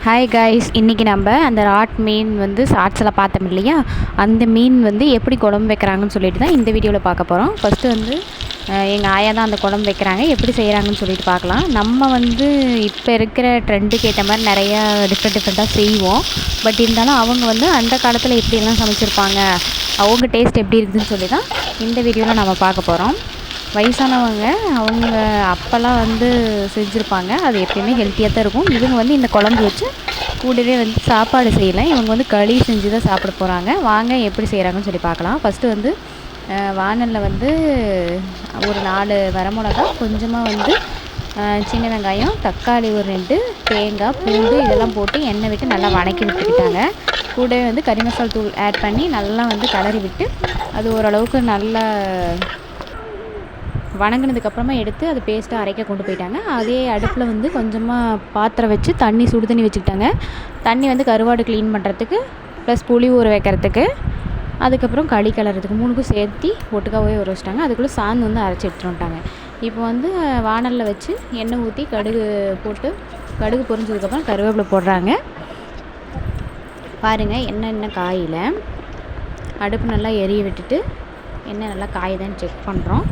Hi guys, இன்றைக்கி நம்ம அந்த ராட் மீன் வந்து ஷார்ட்ஸில் பார்த்தோம் இல்லையா, அந்த மீன் வந்து எப்படி குழம்பு வைக்கிறாங்கன்னு சொல்லிட்டு தான் இந்த வீடியோவில் பார்க்க போகிறோம். ஃபஸ்ட்டு வந்து எங்கள் ஆயா தான் அந்த குழம்பு வைக்கிறாங்க, எப்படி செய்கிறாங்கன்னு சொல்லிட்டு பார்க்கலாம். நம்ம வந்து இப்போ இருக்கிற ட்ரெண்டுக்கு ஏற்ற மாதிரி நிறையா டிஃப்ரெண்ட்டாக செய்வோம். பட் இருந்தாலும் அவங்க வந்து அந்த காலத்தில் எப்படியெல்லாம் சமைச்சிருப்பாங்க, அவங்க டேஸ்ட் எப்படி இருக்குதுன்னு சொல்லி தான் இந்த வீடியோவில் நம்ம பார்க்க போகிறோம். வயசானவங்க அவங்க அப்போல்லாம் வந்து செஞ்சுருப்பாங்க, அது எப்பயுமே ஹெல்த்தியாக தான் இருக்கும். இவங்க வந்து இந்த குழம்பு வச்சு கூடவே வந்து சாப்பாடு செய்யலை, இவங்க வந்து களி செஞ்சு தான் சாப்பிட போகிறாங்க. வாங்க எப்படி செய்கிறாங்கன்னு சொல்லி பார்க்கலாம். ஃபஸ்ட்டு வந்து வானலில் வந்து ஒரு 4 வரமிளகா, கொஞ்சமாக வந்து சின்ன வெங்காயம், தக்காளி ஒரு 2, தேங்காய், பூண்டு இதெல்லாம் போட்டு எண்ணெய் விட்டு நல்லா வதக்கி விட்டுக்கிட்டாங்க. கூடவே வந்து கறி மசாலா தூள் ஆட் பண்ணி நல்லா வந்து கிளறி விட்டு அது ஓரளவுக்கு நல்லா வணங்கினதுக்கப்புறமா எடுத்து அது பேஸ்ட்டாக அரைக்க கொண்டு போயிட்டாங்க. அதே அடுப்பில் வந்து கொஞ்சமாக பாத்திரம் வச்சு சுடு தண்ணி வச்சுக்கிட்டாங்க. தண்ணி வந்து கருவாடு க்ளீன் பண்ணுறதுக்கு, ப்ளஸ் புளி ஊற வைக்கிறதுக்கு, அதுக்கப்புறம் களி கிளறதுக்கு 3க்கும் சேர்த்து ஒட்டுக்காவே ஊற வச்சிட்டாங்க. அதுக்குள்ளே சாந்து வந்து அரைச்சி எடுத்துகிட்டு வந்துட்டாங்க. இப்போ வந்து வானலில் வச்சு எண்ணெய் ஊற்றி கடுகு போட்டு, கடுகு பொரிஞ்சதுக்கப்புறம் கருவேப்பிலை போடுறாங்க. பாருங்கள், எண்ணெய் காயில் அடுப்பு நல்லா எரிய விட்டுட்டு எண்ணெய் நல்லா காயுதான்னு செக் பண்ணுறோம்.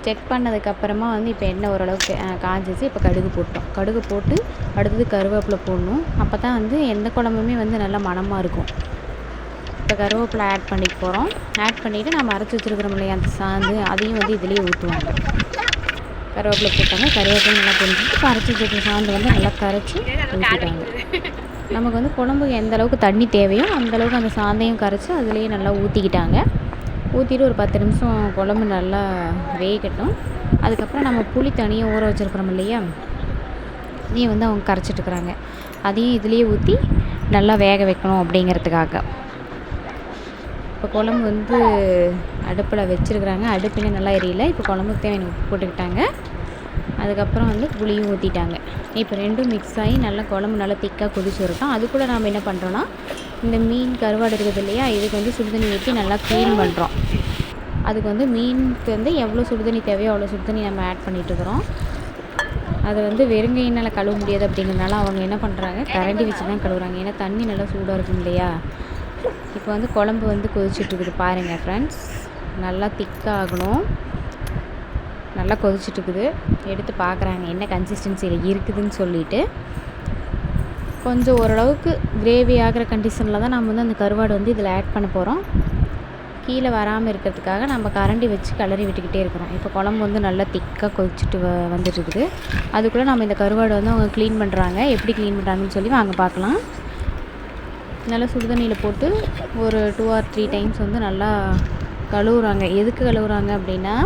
செக் பண்ணதுக்கப்புறமா வந்து இப்போ எண்ணெய் ஓரளவுக்கு காஞ்சிச்சு. இப்போ கடுகு போட்டோம். கடுகு போட்டு அடுத்தது கருவேப்பிலை போடணும். அப்போ தான் வந்து எந்த குழம்புமே வந்து நல்லா மணமாக இருக்கும். இப்போ கருவேப்பிலை ஆட் பண்ணிக்க போகிறோம். ஆட் பண்ணிவிட்டு நம்ம அரைச்சி வச்சுருக்கிறோம் இல்லையா அந்த சாந்து, அதையும் வந்து இதிலேயே ஊற்றுவாங்க. கருவேப்பிலை போட்டாங்க. கருவேப்பிலை நல்லா பொரிஞ்சிட்டு இப்போ அரைச்சி வச்சுருக்கிற சாந்து வந்து நல்லா கரைச்சி ஊற்றிட்டாங்க. நமக்கு வந்து குழம்புக்கு எந்த அளவுக்கு தண்ணி தேவையோ அந்தளவுக்கு அந்த சாந்தையும் கரைச்சி அதுலேயே நல்லா ஊற்றிக்கிட்டாங்க. ஊற்றிட்டு ஒரு 10 நிமிஷம் குழம்பு நல்லா வேகட்டும். அதுக்கப்புறம் நம்ம புளி தனியாக ஊற வச்சுருக்குறோம் இல்லையா, அதையும் வந்து அவங்க கரைச்சிட்டுருக்குறாங்க. அதையும் இதுலேயே ஊற்றி நல்லா வேக வைக்கணும் அப்படிங்கிறதுக்காக. இப்போ குழம்பு வந்து அடுப்பில் வச்சுருக்குறாங்க. அடுப்பில் நல்லா எரியல. இப்போ குழம்புக்கு தேவையான உப்பு போட்டுக்கிட்டாங்க. அதுக்கப்புறம் வந்து புளியும் ஊற்றிட்டாங்க. இப்போ ரெண்டும் மிக்ஸ் ஆகி நல்லா குழம்பு நல்லா திக்காக கொதிச்சு வரட்டும். அதுக்குள்ளே நாம் என்ன பண்ணுறோன்னா, இந்த மீன் கருவாடு இருக்குது இல்லையா, இதுக்கு வந்து சுடுதண்ணி ஊற்றி நல்லா க்ளீன் பண்ணுறோம். அதுக்கு வந்து மீனுக்கு வந்து எவ்வளோ சுடுதண்ணி தேவையோ அவ்வளோ சுடுதண்ணி நம்ம ஆட் பண்ணிகிட்ருக்குறோம். அதை வந்து வெறுங்கையினால் கழுவ முடியாது அப்படிங்கிறதுனால அவங்க என்ன பண்ணுறாங்க, கரண்டி வச்சு தான் கழுவுறாங்க. ஏன்னா தண்ணி நல்லா சூடாக இருக்கும் இல்லையா. இப்போ வந்து குழம்பு வந்து கொதிச்சிட்ருக்குது பாருங்கள் ஃப்ரெண்ட்ஸ். நல்லா திக்காகணும். நல்லா கொதிச்சிட்ருக்குது. எடுத்து பார்க்குறாங்க என்ன கன்சிஸ்டன்சியில் இருக்குதுன்னு சொல்லிவிட்டு. கொஞ்சம் ஓரளவுக்கு கிரேவி ஆகிற கண்டிஷனில் தான் நம்ம வந்து அந்த கருவாடு வந்து இதில் ஆட் பண்ண போகிறோம். கீழே வராமல் இருக்கிறதுக்காக நம்ம கரண்டி வச்சு கிளறி விட்டுக்கிட்டே இருக்கிறோம். இப்போ குழம்பு வந்து நல்லா திக்காக கொதிச்சுட்டு வந்துட்டுருக்குது. அதுக்குள்ளே நம்ம இந்த கருவாடு வந்து அவங்க க்ளீன் பண்ணுறாங்க. எப்படி க்ளீன் பண்ணுறாங்கன்னு சொல்லி வாங்க பார்க்கலாம். நல்லா சுடுதண்ணியில் போட்டு ஒரு 2 or 3 டைம்ஸ் வந்து நல்லா கழுவுறாங்க. எதுக்கு கழுவுறாங்க அப்படின்னா,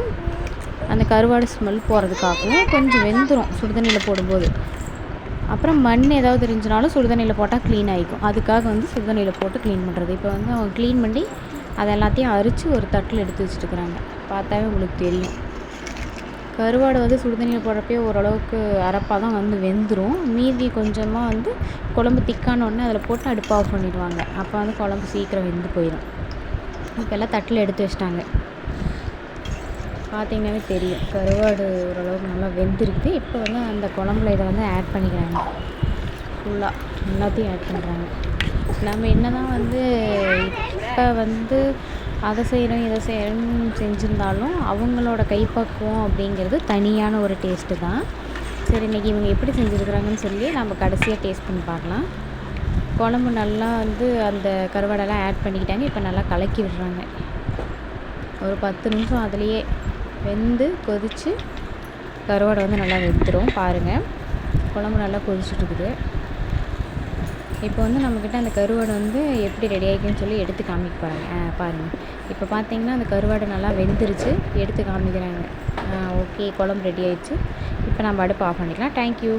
அந்த கருவாடு ஸ்மெல் போகிறதுக்காகவும், கொஞ்சம் வெந்துடும் சுடுதண்ணியில் போடும்போது. அப்புறம் மண் ஏதாவது இருந்துச்சுனாலும் சுடுதண்ணியில் போட்டால் க்ளீன் ஆகிக்கும். அதுக்காக வந்து சுடுதண்ணியில் போட்டு க்ளீன் பண்ணுறது. இப்போ வந்து அவங்க க்ளீன் பண்ணி அதை எல்லாத்தையும் அரித்து ஒரு தட்டில் எடுத்து வச்சுட்டுருக்குறாங்க. பார்த்தாவே உங்களுக்கு தெரியும். கருவாடு வந்து சுடுதண்ணியில் போடுறப்பே ஓரளவுக்கு அரப்பாக தான் வந்து வெந்துடும். மீதி கொஞ்சமாக வந்து குழம்பு திக்கானோடனே அதில் போட்டு அடுப்பு ஆஃப் பண்ணிடுவாங்க. அப்போ வந்து குழம்பு சீக்கிரம் வெந்து போயிடும். இப்போ எல்லாம் தட்டில் எடுத்து வச்சிட்டாங்க. பார்த்திங்கனாவே தெரியும் கருவாடு ஓரளவுக்கு நல்லா வெந்துருக்குது. இப்போ வந்து அந்த குழம்புல இதை வந்து ஆட் பண்ணிக்கிறாங்க. ஃபுல்லாக எல்லாத்தையும் ஆட் பண்ணுறாங்க. நம்ம என்ன தான் வந்து இப்போ வந்து அதை செய்கிறோம் இதை செய்கிறோன்னு செஞ்சுருந்தாலும் அவங்களோட கைப்பக்குவம் அப்படிங்கிறது தனியான ஒரு டேஸ்ட்டு தான். சரி, இன்றைக்கி இவங்க எப்படி செஞ்சுருக்குறாங்கன்னு சொல்லி நம்ம கடைசியாக டேஸ்ட் பண்ணி பார்க்கலாம். குழம்பு நல்லா வந்து அந்த கருவாடெல்லாம் ஆட் பண்ணிக்கிட்டாங்க. இப்போ நல்லா கலக்கி விடுறாங்க. ஒரு 10 நிமிஷம் அதுலேயே வெந்து கொதித்து கருவாடை வந்து நல்லா வெந்துடும். பாருங்கள், குழம்பு நல்லா கொதிச்சுட்ருக்குது. இப்போ வந்து நம்மக்கிட்ட அந்த கருவாடு வந்து எப்படி ரெடி ஆகிக்குன்னு சொல்லி எடுத்து காமிக்க போகிறாங்க. பாருங்கள், இப்போ பார்த்தீங்கன்னா அந்த கருவாடு நல்லா வெந்துருச்சு. எடுத்து காமிக்கிறாங்க. ஓகே, குழம்பு ரெடி ஆகிடுச்சு. இப்போ நம்ம அடுப்பு ஆஃப் பண்ணிக்கலாம். தேங்க்யூ.